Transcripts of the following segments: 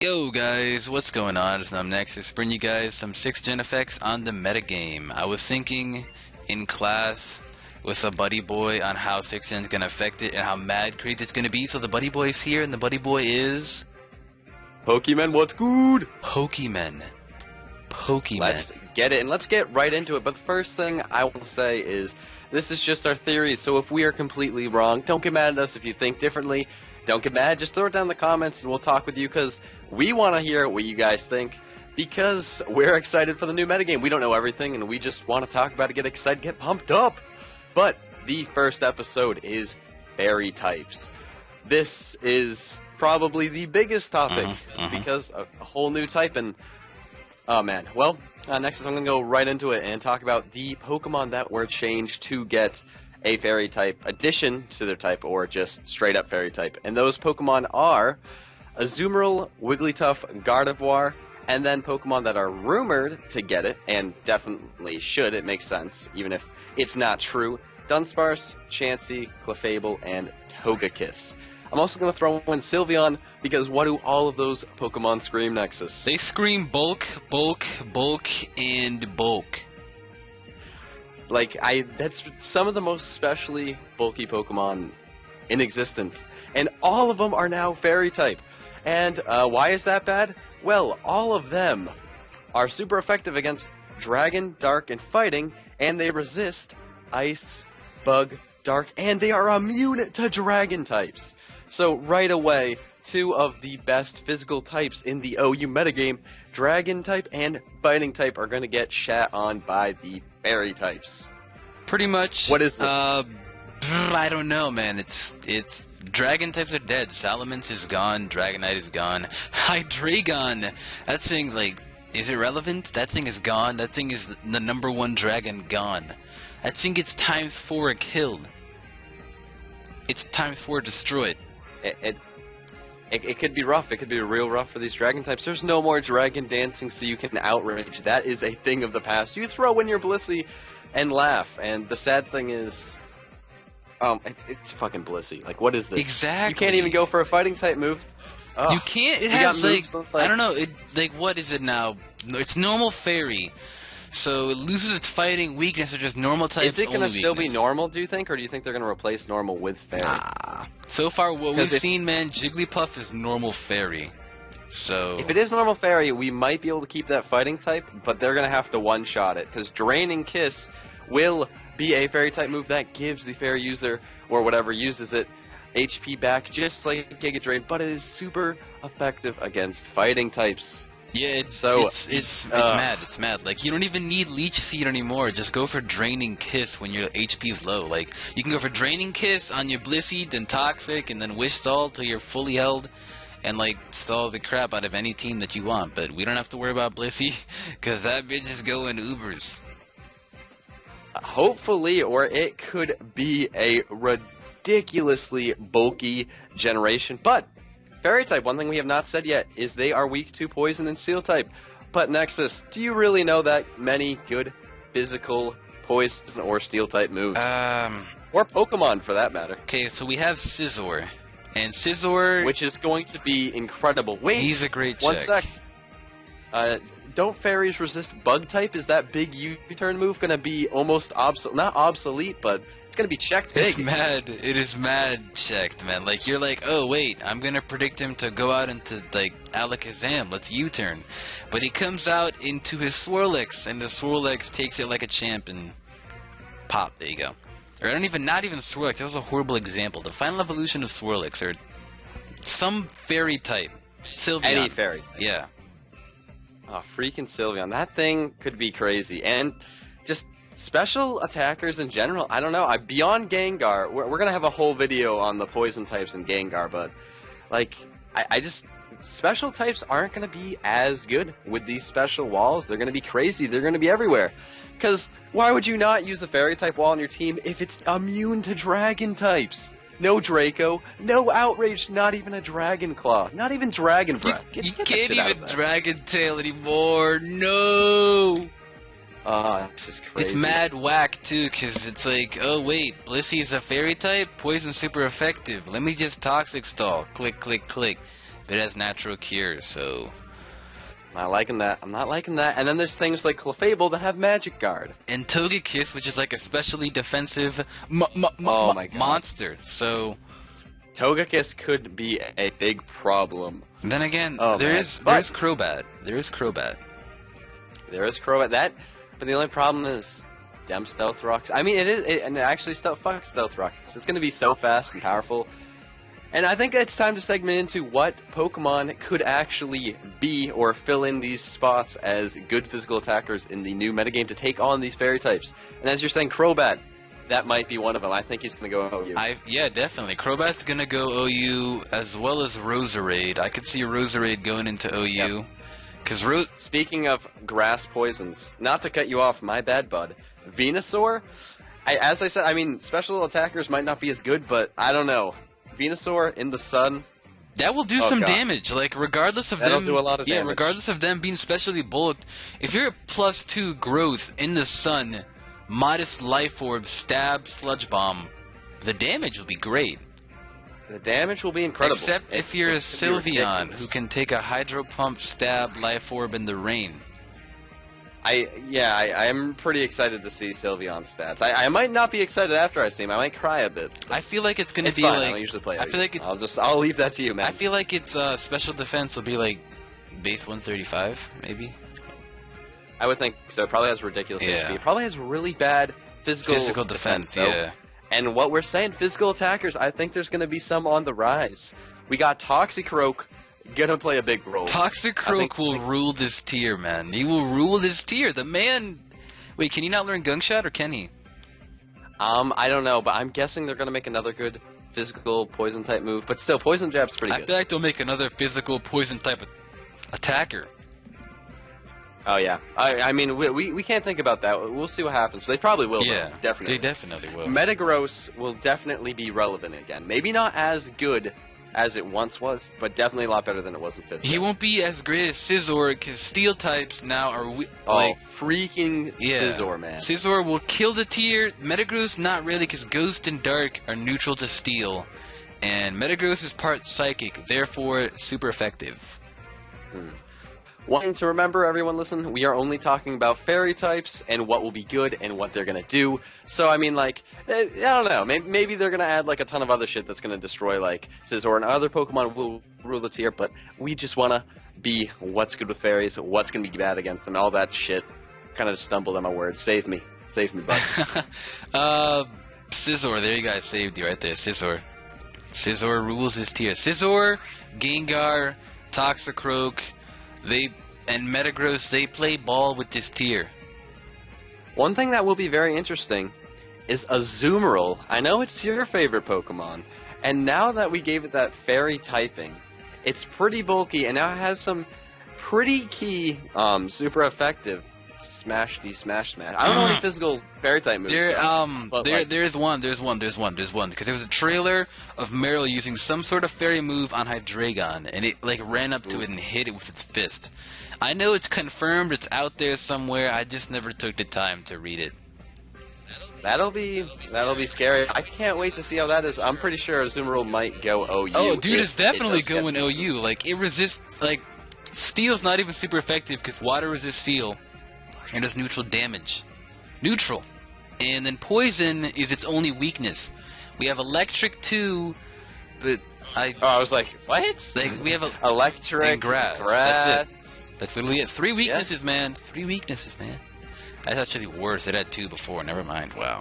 Yo guys, what's going on? It's NumbNexus, bringing you guys some 6th gen effects on the metagame. I was thinking in class with a buddy boy on how 6th gen is going to affect it and how mad crazy it's going to be. So the buddy boy is here, and the buddy boy is... P0kemen, what's good? P0kemen. P0kemen. Let's get it, and let's get right into it. But the first thing I will say is, this is just our theory, so if we are completely wrong, don't get mad at us if you think differently. Don't get mad, just throw it down in the comments and we'll talk with you, because we want to hear what you guys think, because we're excited for the new metagame. We don't know everything, and we just want to talk about it, get excited, get pumped up. But the first episode is fairy types. This is probably the biggest topic, because a whole new type, and oh man. Well, next I'm going to go right into it and talk about the Pokemon that were changed to get a fairy type addition to their type, or just straight up fairy type. And those Pokemon are Azumarill, Wigglytuff, Gardevoir, and then Pokemon that are rumored to get it, and definitely should, it makes sense, even if it's not true: Dunsparce, Chansey, Clefable, and Togekiss. I'm also going to throw in Sylveon, because what do all of those Pokemon scream, Nexus? They scream bulk, bulk, bulk, and bulk. Like, that's some of the most specially bulky Pokemon in existence. And all of them are now fairy type. And why is that bad? Well, all of them are super effective against Dragon, Dark, and Fighting, and they resist Ice, Bug, Dark, and they are immune to Dragon types. So right away, two of the best physical types in the OU metagame, Dragon type and Fighting type, are going to get shat on by the fairy types. Pretty much. What is this? I don't know, man. It's Dragon types are dead. Salamence is gone. Dragonite is gone. Hydreigon, that thing, like, is it relevant? That thing is gone. That thing is the #1 dragon gone. That thing gets ×4 killed. It's ×4 destroyed. It could be rough. It could be real rough for these dragon types. There's no more dragon dancing, so you can outrage. That is a thing of the past. You throw in your Blissey and laugh. And the sad thing is, it's fucking Blissey. Like, what is this? Exactly. You can't even go for a fighting type move. Oh, you can't. It has like, I don't know. Like, what is it now? It's normal fairy. So it loses its fighting weakness, or just normal types. Is it going to still be normal, do you think, or do you think they're going to replace normal with fairy? So far, what we've seen, man, Jigglypuff is normal fairy. So if it is normal fairy, we might be able to keep that fighting type, but they're going to have to one-shot it, because Draining Kiss will be a fairy type move that gives the fairy user, or whatever uses it, HP back, just like Giga Drain, but it is super effective against fighting types. Yeah, it's mad. It's mad. Like, you don't even need Leech Seed anymore. Just go for Draining Kiss when your HP is low. Like, you can go for Draining Kiss on your Blissey, then Toxic, and then Wish Stall till you're fully held, and, like, stall the crap out of any team that you want. But we don't have to worry about Blissey, because that bitch is going Ubers. Hopefully, or it could be a ridiculously bulky generation, but fairy type, one thing we have not said yet, is they are weak to poison and steel type. But Nexus, do you really know that many good physical poison or steel type moves? Or Pokemon, for that matter. Okay, so we have Scizor. And Scizor, which is going to be incredible. Wait, he's a great one check. Sec. Don't fairies resist bug type? Is that big U-turn move going to be almost not obsolete, but it's going to be checked big? It's mad. It is mad checked, man. Like, you're like, oh, wait, I'm going to predict him to go out into, like, Alakazam. Let's U-turn. But he comes out into his Swirlix, and the Swirlix takes it like a champ and pop. There you go. Or not even Swirlix. That was a horrible example. The final evolution of Swirlix, or some fairy type. Sylveon. Any fairy. Yeah. Oh, freaking Sylveon. That thing could be crazy. And just special attackers in general, I don't know. Beyond Gengar, we're going to have a whole video on the poison types in Gengar, but, like, special types aren't going to be as good with these special walls. They're going to be crazy. They're going to be everywhere. Because why would you not use a fairy type wall on your team if it's immune to dragon types? No Draco, no Outrage, not even a Dragon Claw, not even Dragon Breath. You can't even Dragon Tail anymore. No. It's just crazy. It's mad whack too, because it's like, oh wait, Blissey's a fairy type, poison super effective. Let me just Toxic Stall. Click, click, click. but it has natural cure, so... I'm not liking that. I'm not liking that. And then there's things like Clefable that have Magic Guard. And Togekiss, which is like a specially defensive Oh my God. monster, so... Togekiss could be a big problem. Then again, Oh, there man. is But- Crobat. There is Crobat. There is Crobat. But the only problem is them Stealth Rocks. I mean, and it actually fuck Stealth Rocks. It's going to be so fast and powerful. And I think it's time to segment into what Pokemon could actually be or fill in these spots as good physical attackers in the new metagame to take on these fairy types. And as you're saying, Crobat, that might be one of them. I think he's going to go OU. Yeah, definitely. Crobat's gonna go OU as well as Roserade. I could see Roserade going into OU. Yep. Cause Speaking of grass poisons, not to cut you off, my bad, bud. Venusaur, as I said, I mean, special attackers might not be as good, but I don't know. Venusaur in the sun. that will do Oh, some God. damage. Like regardless of That'll them, do a lot of yeah, damage. regardless of them being specially bulked, if you're at +2 growth in the sun, modest life orb, stab, sludge bomb, the damage will be great. The damage will be incredible. Except if you're a it's gonna be Sylveon ridiculous. who can take a Hydro Pump, stab, life orb in the rain. I am pretty excited to see Sylveon's stats. I might not be excited after I see him. I might cry a bit. I feel like it's gonna It's be fine. I like don't usually play. I feel like I'll leave that to you, man. I feel like its special defense will be like base 135, maybe. I would think so. It probably has ridiculous Yeah. HP. It probably has really bad physical defense, though. yeah. And what we're saying, physical attackers, I think there's going to be some on the rise. We got Toxicroak gonna play a big role. Toxicroak will rule this tier, man. He will rule this tier. The man. Wait, can he not learn Gunk Shot or can he? I don't know, but I'm guessing they're gonna make another good physical poison type move. But still, Poison Jab's pretty I good. feel like they'll make another physical poison type attacker. Oh yeah, I mean we can't think about that. We'll see what happens. They probably will. Yeah, though. Definitely. They definitely will. Metagross will definitely be relevant again. Maybe not as good as it once was, but definitely a lot better than it was in 5th. He won't be as great as Scizor because Steel types now are freaking Scizor, man. Scizor will kill the tier. Metagross not really because Ghost and Dark are neutral to Steel, and Metagross is part Psychic, therefore super effective. One thing to remember, everyone listen, we are only talking about fairy types and what will be good and what they're going to do. So, I mean, like, I don't know, maybe they're going to add, like, a ton of other shit that's going to destroy, like, Scizor and other Pokemon will rule the tier, but we just want to be what's good with fairies, what's going to be bad against them, all that shit. Kind of stumbled on my words. Save me. Save me, bud. Scizor, there you guys saved you right there, Scizor. Scizor rules his tier. Scizor, Gengar, Toxicroak, and Metagross, they play ball with this tier. One thing that will be very interesting is Azumarill. I know it's your favorite Pokemon, and now that we gave it that fairy typing, it's pretty bulky, and now it has some pretty key, super effective smash. I don't know any physical fairy type moves. There's one, because there was a trailer of Meryl using some sort of fairy move on Hydreigon, and it like ran up to it and hit it with its fist. I know it's confirmed, it's out there somewhere, I just never took the time to read it. That'll be scary. I can't wait to see how that is. I'm pretty sure Azumarill might go OU. Oh, dude, it's definitely going get OU. Like, it resists, like, Steel's not even super effective because water resists Steel and does neutral damage. Neutral. And then Poison is its only weakness. We have Electric too, but I was like, what? Like, we have Electric and Grass. That's it. That's literally it. 3 weaknesses, man. 3 weaknesses, man. That's actually worse. It had 2 before. Never mind. Wow.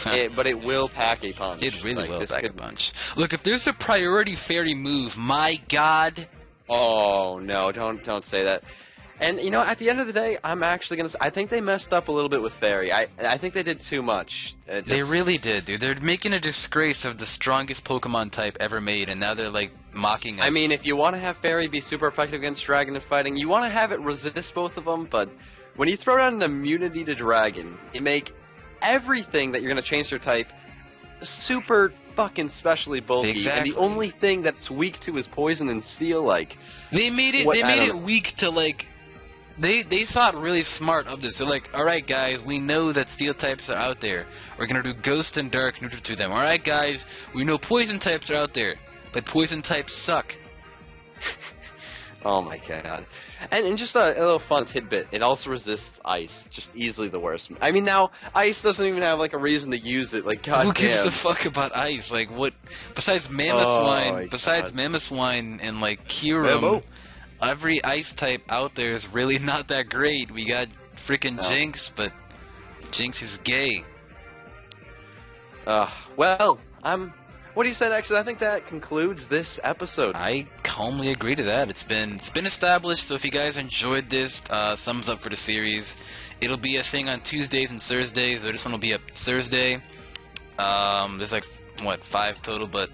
But it will pack a punch. It really will pack a punch. Look, if there's a priority fairy move, my God. Oh no! Don't say that. And you know, at the end of the day, I'm actually gonna. I think they messed up a little bit with fairy. I think they did too much. They really did, dude. They're making a disgrace of the strongest Pokemon type ever made, and now they're like mocking us. I mean, if you want to have fairy be super effective against dragon and fighting, you want to have it resist both of them. But when you throw down an immunity to dragon, you make everything that you're gonna change their type super fucking specially bulky. Exactly. And the only thing that's weak to is poison and steel. Like they made it. They made it weak to like. They thought really smart of this. They're like, alright guys, we know that steel types are out there. We're gonna do ghost and dark neutral to them. Alright guys, we know poison types are out there. But poison types suck. Oh my god. And just a little fun tidbit, it also resists ice, just easily the worst. I mean, now, ice doesn't even have, like, a reason to use it, like, goddamn. Who gives a fuck about ice? Like, what? Besides Mammoth Wine and, like, Kyurem, every ice type out there is really not that great. We got freaking Jinx, but Jinx is gay. Well, what do you say next? I think that concludes this episode. I calmly agree to that. It's been established. So if you guys enjoyed this, thumbs up for the series. It'll be a thing on Tuesdays and Thursdays. So this one will be up Thursday. There's like 5 total, but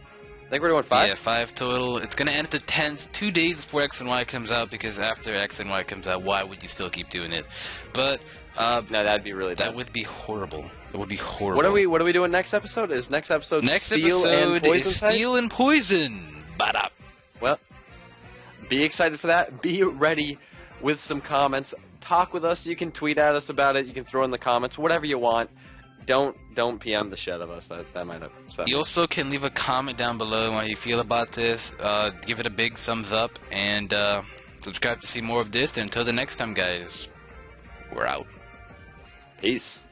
I think we're doing 5. Yeah, 5 total. It's gonna end at the 10th, 2 days before X and Y comes out. Because after X and Y comes out, why would you still keep doing it? But no, that'd be really bad. That would be horrible. That would be horrible. What are we doing next episode? Is next episode Steel and Poison? Badap. Well, be excited for that. Be ready with some comments. Talk with us. You can tweet at us about it. You can throw in the comments, whatever you want. Don't PM the shit of us. That might upset me. You also can leave a comment down below on how you feel about this. Give it a big thumbs up and subscribe to see more of this. And until the next time, guys, we're out. Peace.